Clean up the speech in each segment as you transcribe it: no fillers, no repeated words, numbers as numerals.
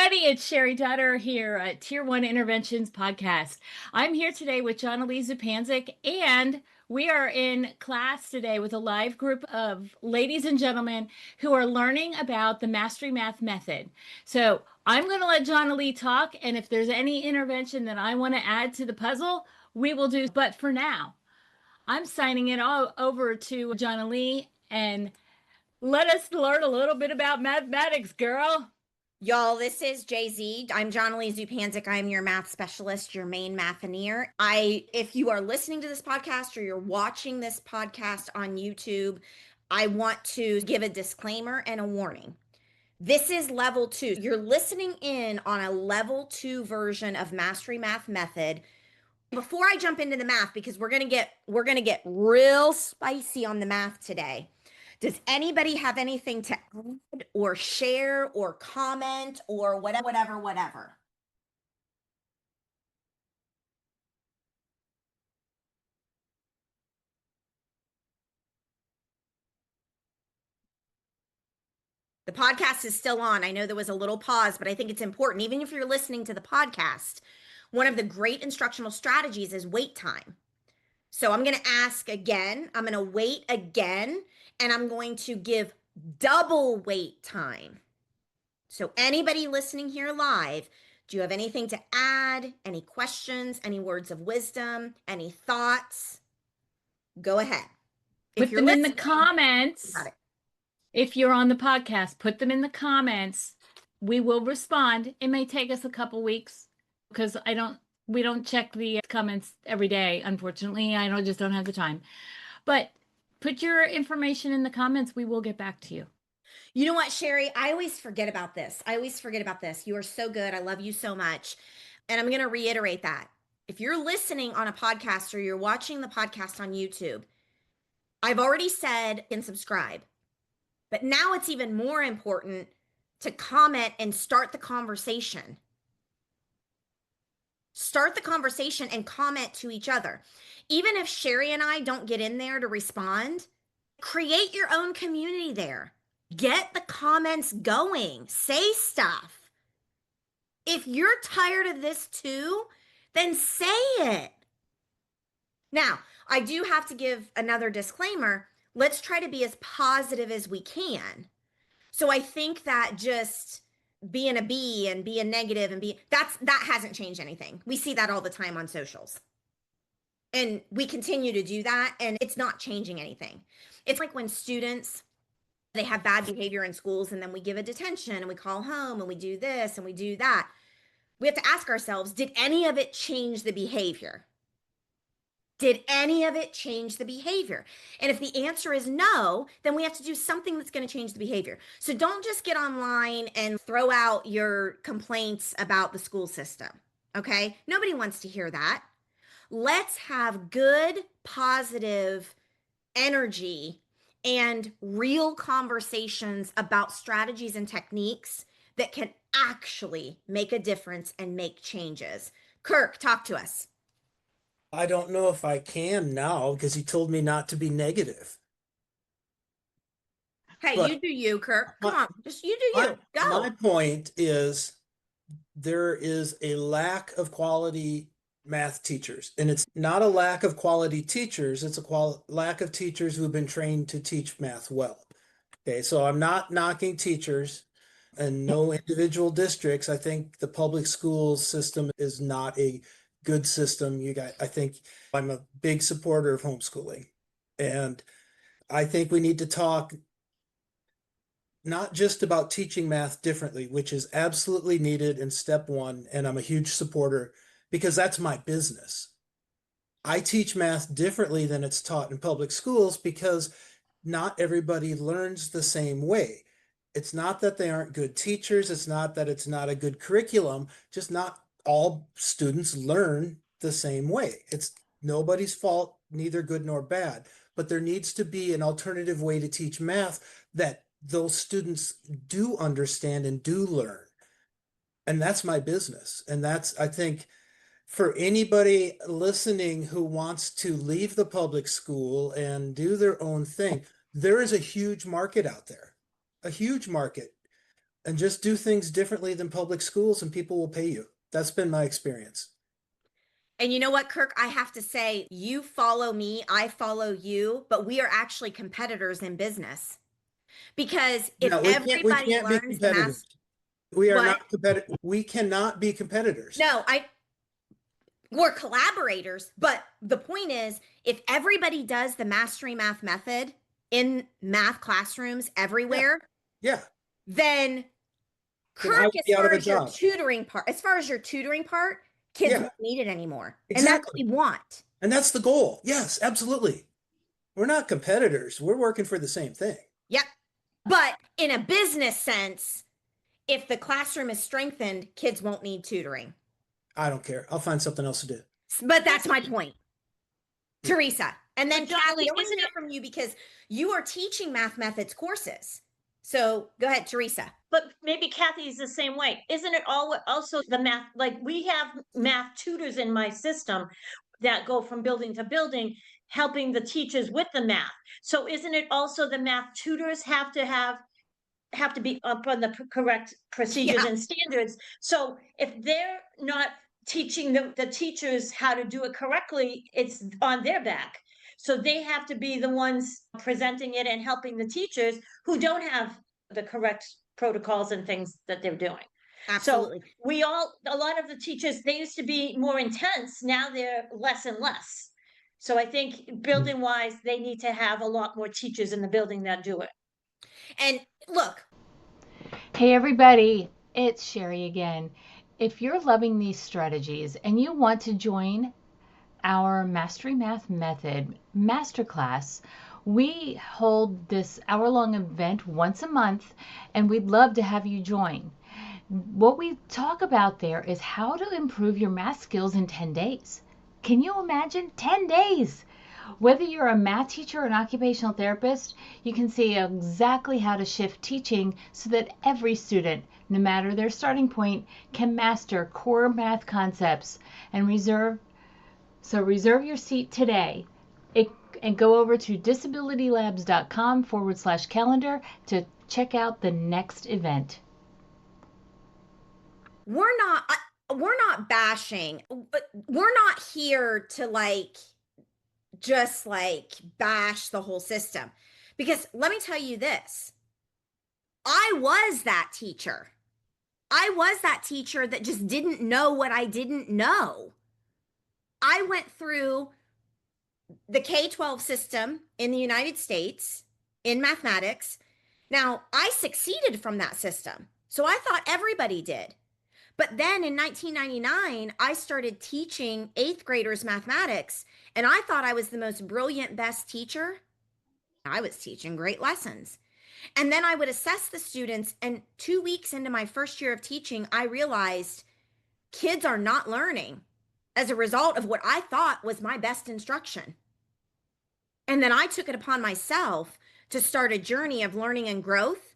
everybody. It's Cheri Dotterer here at Tier 1 Interventions Podcast. I'm here today with Jonily Zupancic, and we are in class today with a live group of ladies and gentlemen who are learning about the Mastery Math method. So I'm going to let Jonily talk, and if there's any intervention that I want to add to the puzzle, we will do. But for now, I'm signing it all over to Jonily, and let us learn a little bit about mathematics, girl. Y'all, this is Jay-Z. I'm Jonily Zupancic. I'm your math specialist, your main mathineer. If you are listening to this podcast or you're watching this podcast on YouTube, I want to give a disclaimer and a warning. This is level 2. You're listening in on a level 2 version of Mastery Math Method. Before I jump into the math, because we're gonna get real spicy on the math today. Does anybody have anything to add or share or comment or whatever? The podcast is still on. I know there was a little pause, but I think it's important. Even if you're listening to the podcast, one of the great instructional strategies is wait time. So I'm going to ask again, I'm going to wait again, and I'm going to give double wait time. So anybody listening here live, do you have anything to add? Any questions? Any words of wisdom? Any thoughts? Go ahead. Put them in the comments. If you're on the podcast, put them in the comments. We will respond. It may take us a couple weeks because we don't check the comments every day, unfortunately. I just don't have the time. But put your information in the comments. We will get back to you. You know what, Cheri? I always forget about this. You are so good. I love you so much. And I'm going to reiterate that. If you're listening on a podcast or you're watching the podcast on YouTube, I've already said and subscribe. But now it's even more important to comment and start the conversation. Start the conversation and comment to each other. Even if Cheri and I don't get in there to respond, create your own community there. Get the comments going. Say stuff. If you're tired of this too, then say it. Now, I do have to give another disclaimer. Let's try to be as positive as we can. So I think that just being a B and being negative and that hasn't changed anything. We see that all the time on socials. And we continue to do that, and it's not changing anything. It's like when students, they have bad behavior in schools, and then we give a detention and we call home and we do this and we do that. We have to ask ourselves, did any of it change the behavior? Did any of it change the behavior? And if the answer is no, then we have to do something that's going to change the behavior. So don't just get online and throw out your complaints about the school system, okay? Nobody wants to hear that. Let's have good, positive energy and real conversations about strategies and techniques that can actually make a difference and make changes. Kirk, talk to us. I don't know if I can now because he told me not to be negative. Hey, you do you, Kirk. Come on, just you do you. Go. My point is there is a lack of quality math teachers, and it's not a lack of quality teachers. It's a lack of teachers who have been trained to teach math well. Okay, so I'm not knocking teachers and no individual districts. I think the public school system is not a good system. I think I'm a big supporter of homeschooling, and I think we need to talk not just about teaching math differently, which is absolutely needed in step one, and I'm a huge supporter because that's my business. I teach math differently than it's taught in public schools because not everybody learns the same way. It's not that they aren't good teachers. It's not that it's not a good curriculum, just not all students learn the same way. It's nobody's fault, neither good nor bad, but there needs to be an alternative way to teach math that those students do understand and do learn. And that's my business. And that's, I think, for anybody listening who wants to leave the public school and do their own thing, there is a huge market out there, a huge market. and just do things differently than public schools and people will pay you. That's been my experience. And you know what, Kirk? I have to say, you follow me, I follow you, but we are actually competitors in business. Because if No, we everybody can't be learns the competitors. We are what? not competitive. We cannot be competitors. No, we're collaborators, but the point is, if everybody does the Mastery Math method in math classrooms everywhere, Yeah. then Then I Kirk, would as be out far of a as your job. tutoring part, kids Yeah. won't need it anymore. And that's what Exactly. we want. And that's the goal. Yes, absolutely. We're not competitors. We're working for the same thing. Yep. But in a business sense, if the classroom is strengthened, kids won't need tutoring. I don't care. I'll find something else to do. But that's my point. Teresa. And then But Jonily, Kathy, I want to isn't hear it- from you because you are teaching math methods courses. So go ahead, Teresa. But maybe Kathy's the same way. Isn't it also the math? Like we have math tutors in my system that go from building to building, helping the teachers with the math. So isn't it also the math tutors have to be up on the correct procedures Yeah. and standards? So if they're not teaching the teachers how to do it correctly, it's on their back. So they have to be the ones presenting it and helping the teachers who don't have the correct protocols and things that they're doing. Absolutely. So a lot of the teachers, they used to be more intense. Now they're less and less. So I think building wise, they need to have a lot more teachers in the building that do it. And look. Hey everybody, it's Cheri again. If you're loving these strategies and you want to join our Mastery Math Method Masterclass, we hold this hour-long event once a month and we'd love to have you join. What we talk about there is how to improve your math skills in 10 days. Can you imagine 10 days? Whether you're a math teacher or an occupational therapist, you can see exactly how to shift teaching so that every student, no matter their starting point, can master core math concepts and reserve your seat today and go over to disabilitylabs.com/calendar to check out the next event. We're not bashing, but we're not here to just bash the whole system. Because let me tell you this. I was that teacher. I was that teacher that just didn't know what I didn't know. I went through the K-12 system in the United States in mathematics. Now, I succeeded from that system. So I thought everybody did. But then in 1999, I started teaching 8th graders mathematics, and I thought I was the most brilliant, best teacher. I was teaching great lessons. And then I would assess the students, and 2 weeks into my first year of teaching, I realized kids are not learning as a result of what I thought was my best instruction. And then I took it upon myself to start a journey of learning and growth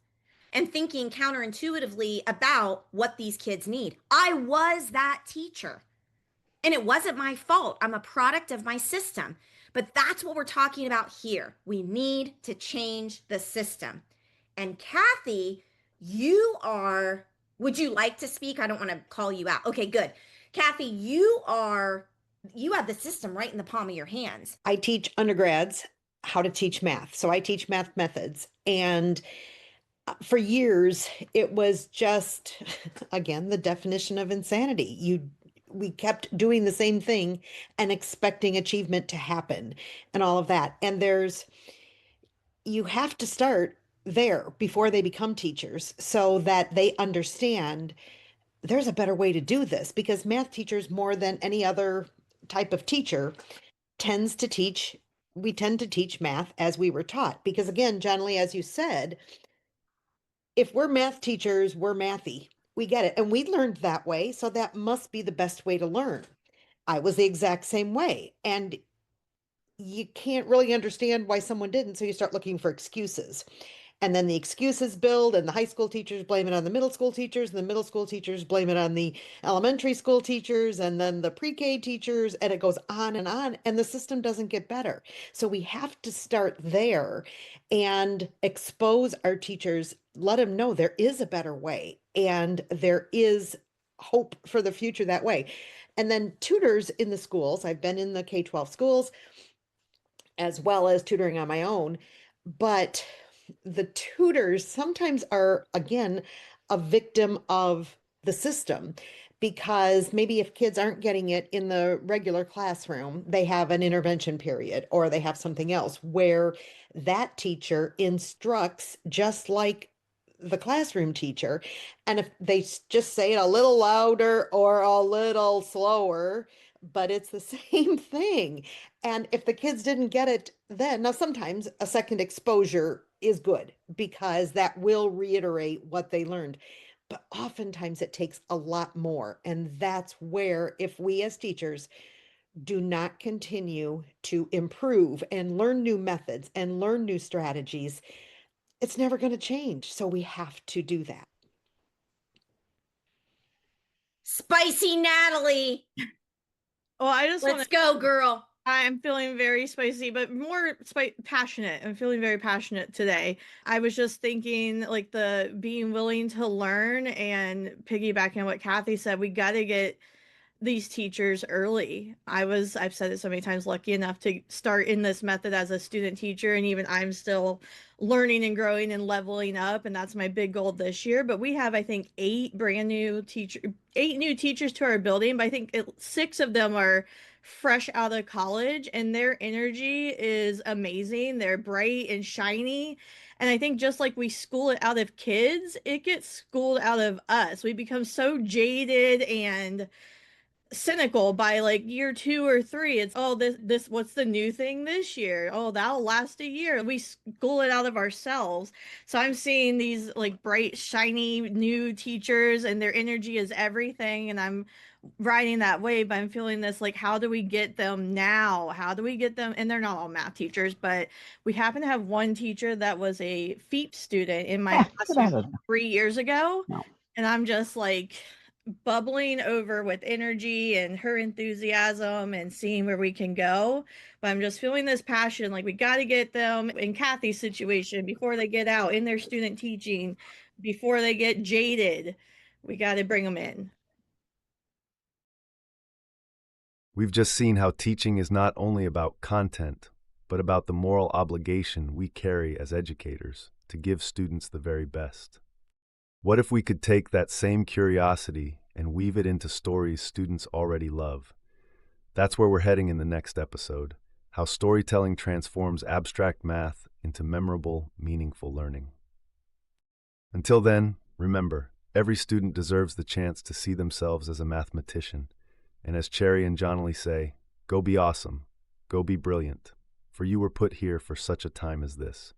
and thinking counterintuitively about what these kids need. I was that teacher. And it wasn't my fault. I'm a product of my system. But that's what we're talking about here. We need to change the system. And Kathy, would you like to speak? I don't want to call you out. Okay, good. Kathy, you have the system right in the palm of your hands. I teach undergrads how to teach math. So I teach math methods. And for years, it was just, again, the definition of insanity. We kept doing the same thing and expecting achievement to happen and all of that. And you have to start there before they become teachers so that they understand there's a better way to do this, because math teachers, more than any other type of teacher, we tend to teach math as we were taught. Because again, Jonily, as you said, if we're math teachers, we're mathy. We get it. And we learned that way. So that must be the best way to learn. I was the exact same way. And you can't really understand why someone didn't. So you start looking for excuses. And then the excuses build, and the high school teachers blame it on the middle school teachers, and the middle school teachers blame it on the elementary school teachers, and then the pre-K teachers, and it goes on, and the system doesn't get better. So we have to start there and expose our teachers, let them know there is a better way, and there is hope for the future that way. And then tutors in the schools, I've been in the K-12 schools as well as tutoring on my own, but the tutors sometimes are, again, a victim of the system, because maybe if kids aren't getting it in the regular classroom, they have an intervention period or they have something else where that teacher instructs just like the classroom teacher. And if they just say it a little louder or a little slower, but it's the same thing. And if the kids didn't get it then, now sometimes a second exposure is good because that will reiterate what they learned. But oftentimes it takes a lot more. And that's where, if we as teachers do not continue to improve and learn new methods and learn new strategies, it's never going to change. So we have to do that. Spicy Natalie. Well, I just want Let's to. go, girl. I'm feeling very spicy, but more passionate. I'm feeling very passionate today. I was just thinking, like, the being willing to learn, and piggybacking on what Kathy said, we got to get these teachers early. I've said it so many times, lucky enough to start in this method as a student teacher, and even I'm still learning and growing and leveling up, and that's my big goal this year. But we have, I think, 8 new teachers to our building, but I think 6 of them are fresh out of college, and their energy is amazing. They're bright and shiny. And I think just like we school it out of kids, it gets schooled out of us. We become so jaded and cynical by like year 2 or 3. It's, oh, this what's the new thing this year? Oh, that'll last a year. We school it out of ourselves. So I'm seeing these like bright, shiny new teachers, and their energy is everything, and I'm riding that wave. But I'm feeling this, like, how do we get them now? How do we get them? And they're not all math teachers, but we happen to have one teacher that was a FEEP student in my classroom 3 years ago. No. And I'm just like bubbling over with energy and her enthusiasm and seeing where we can go. But I'm just feeling this passion, like, we got to get them in Kathy's situation before they get out in their student teaching, before they get jaded. We got to bring them in. We've just seen how teaching is not only about content, but about the moral obligation we carry as educators to give students the very best. What if we could take that same curiosity and weave it into stories students already love? That's where we're heading in the next episode, how storytelling transforms abstract math into memorable, meaningful learning. Until then, remember, every student deserves the chance to see themselves as a mathematician. And as Cheri and Jonily say, go be awesome, go be brilliant, for you were put here for such a time as this.